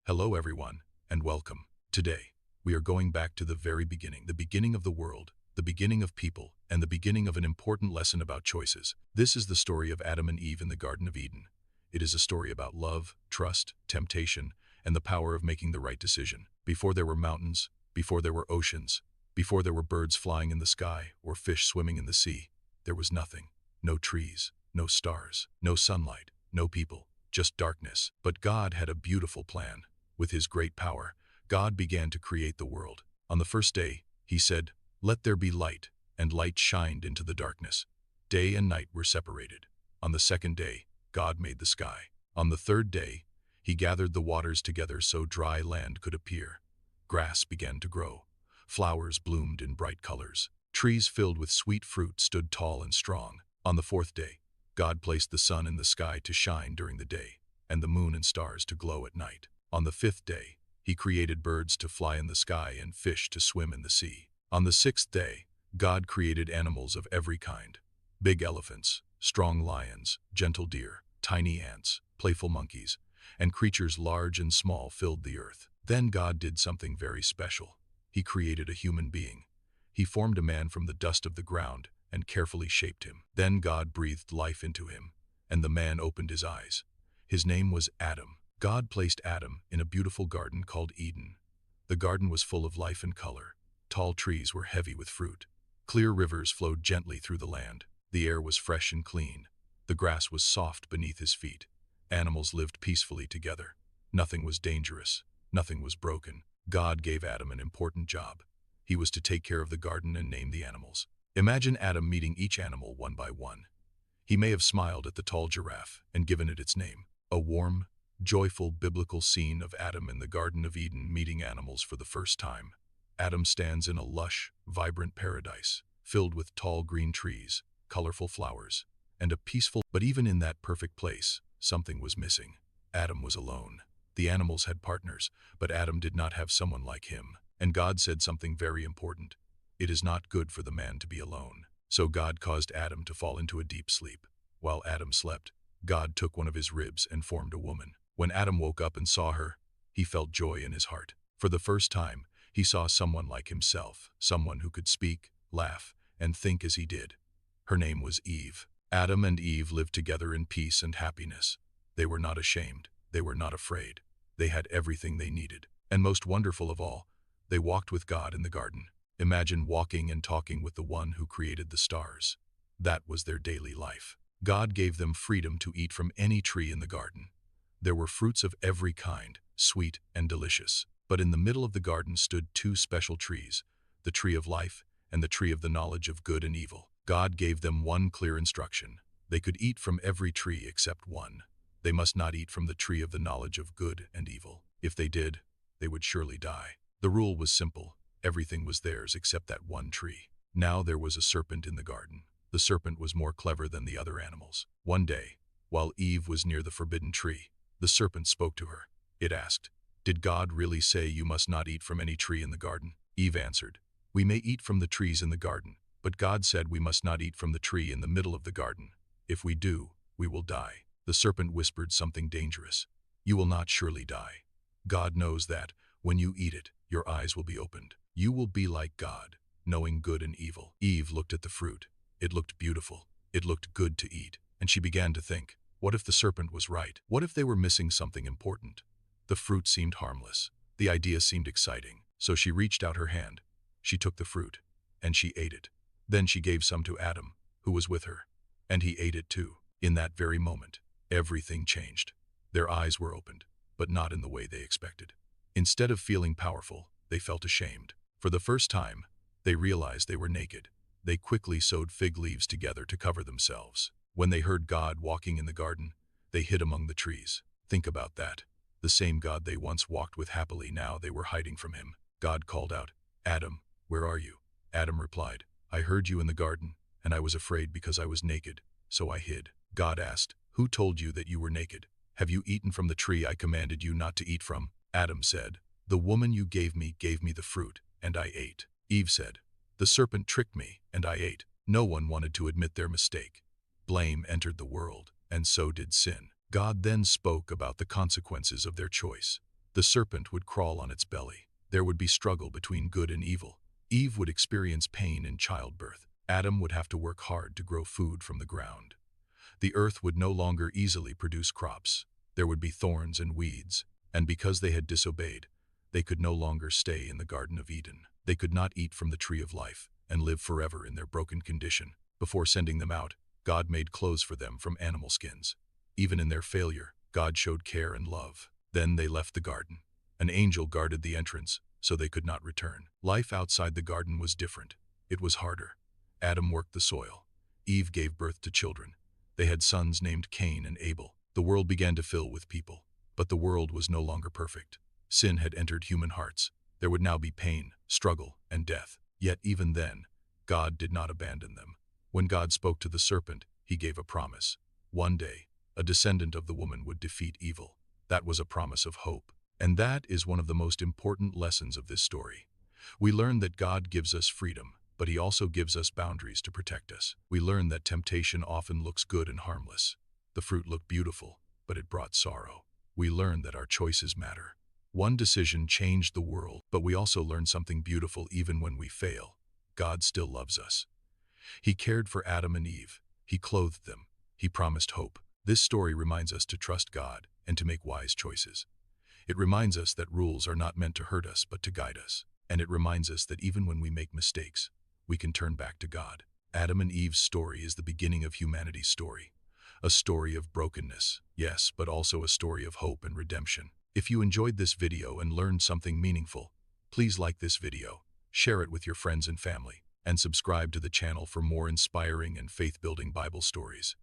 Hello everyone, and welcome. Today, we are going back to the very beginning of the world, the beginning of people, and the beginning of an important lesson about choices. This is the story of Adam and Eve in the Garden of Eden. It is a story about love, trust, temptation, and the power of making the right decision. Before there were mountains, before there were oceans, before there were birds flying in the sky or fish swimming in the sea, there was nothing. No trees, no stars, no sunlight, no people, just darkness. But God had a beautiful plan. With his great power, God began to create the world. On the first day, he said, "Let there be light," and light shined into the darkness. Day and night were separated. On the second day, God made the sky. On the third day, he gathered the waters together so dry land could appear. Grass began to grow. Flowers bloomed in bright colors. Trees filled with sweet fruit stood tall and strong. On the fourth day, God placed the sun in the sky to shine during the day, and the moon and stars to glow at night. On the fifth day, he created birds to fly in the sky and fish to swim in the sea. On the sixth day, God created animals of every kind: big elephants, strong lions, gentle deer, tiny ants, playful monkeys, and creatures large and small filled the earth. Then God did something very special. He created a human being. He formed a man from the dust of the ground and carefully shaped him. Then God breathed life into him, and the man opened his eyes. His name was Adam. God placed Adam in a beautiful garden called Eden. The garden was full of life and color. Tall trees were heavy with fruit. Clear rivers flowed gently through the land. The air was fresh and clean. The grass was soft beneath his feet. Animals lived peacefully together. Nothing was dangerous. Nothing was broken. God gave Adam an important job. He was to take care of the garden and name the animals. Imagine Adam meeting each animal one by one. He may have smiled at the tall giraffe and given it its name. A warm, joyful biblical scene of Adam in the Garden of Eden meeting animals for the first time. Adam stands in a lush, vibrant paradise, filled with tall green trees, colorful flowers, and a peaceful. But even in that perfect place, something was missing. Adam was alone. The animals had partners, but Adam did not have someone like him. And God said something very important. It is not good for the man to be alone. So God caused Adam to fall into a deep sleep. While Adam slept, God took one of his ribs and formed a woman. When Adam woke up and saw her, he felt joy in his heart. For the first time, he saw someone like himself, someone who could speak, laugh, and think as he did. Her name was Eve. Adam and Eve lived together in peace and happiness. They were not ashamed. They were not afraid. They had everything they needed. And most wonderful of all, they walked with God in the garden. Imagine walking and talking with the one who created the stars. That was their daily life. God gave them freedom to eat from any tree in the garden. There were fruits of every kind, sweet and delicious. But in the middle of the garden stood two special trees, the tree of life and the tree of the knowledge of good and evil. God gave them one clear instruction. They could eat from every tree except one. They must not eat from the tree of the knowledge of good and evil. If they did, they would surely die. The rule was simple. Everything was theirs except that one tree. Now there was a serpent in the garden. The serpent was more clever than the other animals. One day, while Eve was near the forbidden tree, the serpent spoke to her. It asked, "Did God really say you must not eat from any tree in the garden?" Eve answered, "We may eat from the trees in the garden, but God said we must not eat from the tree in the middle of the garden. If we do, we will die." The serpent whispered something dangerous. "You will not surely die. God knows that, when you eat it, your eyes will be opened. You will be like God, knowing good and evil." Eve looked at the fruit. It looked beautiful. It looked good to eat. And she began to think, what if the serpent was right? What if they were missing something important? The fruit seemed harmless. The idea seemed exciting. So she reached out her hand. She took the fruit, and she ate it. Then she gave some to Adam, who was with her, and he ate it too. In that very moment, everything changed. Their eyes were opened, but not in the way they expected. Instead of feeling powerful, they felt ashamed. For the first time, they realized they were naked. They quickly sewed fig leaves together to cover themselves. When they heard God walking in the garden, they hid among the trees. Think about that. The same God they once walked with happily, now they were hiding from him. God called out, "Adam, where are you?" Adam replied, "I heard you in the garden, and I was afraid because I was naked, so I hid." God asked, "Who told you that you were naked? Have you eaten from the tree I commanded you not to eat from?" Adam said, "The woman you gave me the fruit, and I ate." Eve said, "The serpent tricked me, and I ate." No one wanted to admit their mistake. Blame entered the world, and so did sin. God then spoke about the consequences of their choice. The serpent would crawl on its belly. There would be struggle between good and evil. Eve would experience pain in childbirth. Adam would have to work hard to grow food from the ground. The earth would no longer easily produce crops. There would be thorns and weeds, and because they had disobeyed, they could no longer stay in the Garden of Eden. They could not eat from the tree of life and live forever in their broken condition. Before sending them out, God made clothes for them from animal skins. Even in their failure, God showed care and love. Then they left the garden. An angel guarded the entrance, so they could not return. Life outside the garden was different. It was harder. Adam worked the soil. Eve gave birth to children. They had sons named Cain and Abel. The world began to fill with people. But the world was no longer perfect. Sin had entered human hearts. There would now be pain, struggle, and death. Yet even then, God did not abandon them. When God spoke to the serpent, he gave a promise. One day, a descendant of the woman would defeat evil. That was a promise of hope. And that is one of the most important lessons of this story. We learn that God gives us freedom, but he also gives us boundaries to protect us. We learn that temptation often looks good and harmless. The fruit looked beautiful, but it brought sorrow. We learn that our choices matter. One decision changed the world, but we also learn something beautiful even when we fail. God still loves us. He cared for Adam and Eve. He clothed them. He promised hope. This story reminds us to trust God and to make wise choices. It reminds us that rules are not meant to hurt us, but to guide us. And it reminds us that even when we make mistakes, we can turn back to God. Adam and Eve's story is the beginning of humanity's story. A story of brokenness, yes, but also a story of hope and redemption. If you enjoyed this video and learned something meaningful, please like this video, share it with your friends and family, and subscribe to the channel for more inspiring and faith-building Bible stories.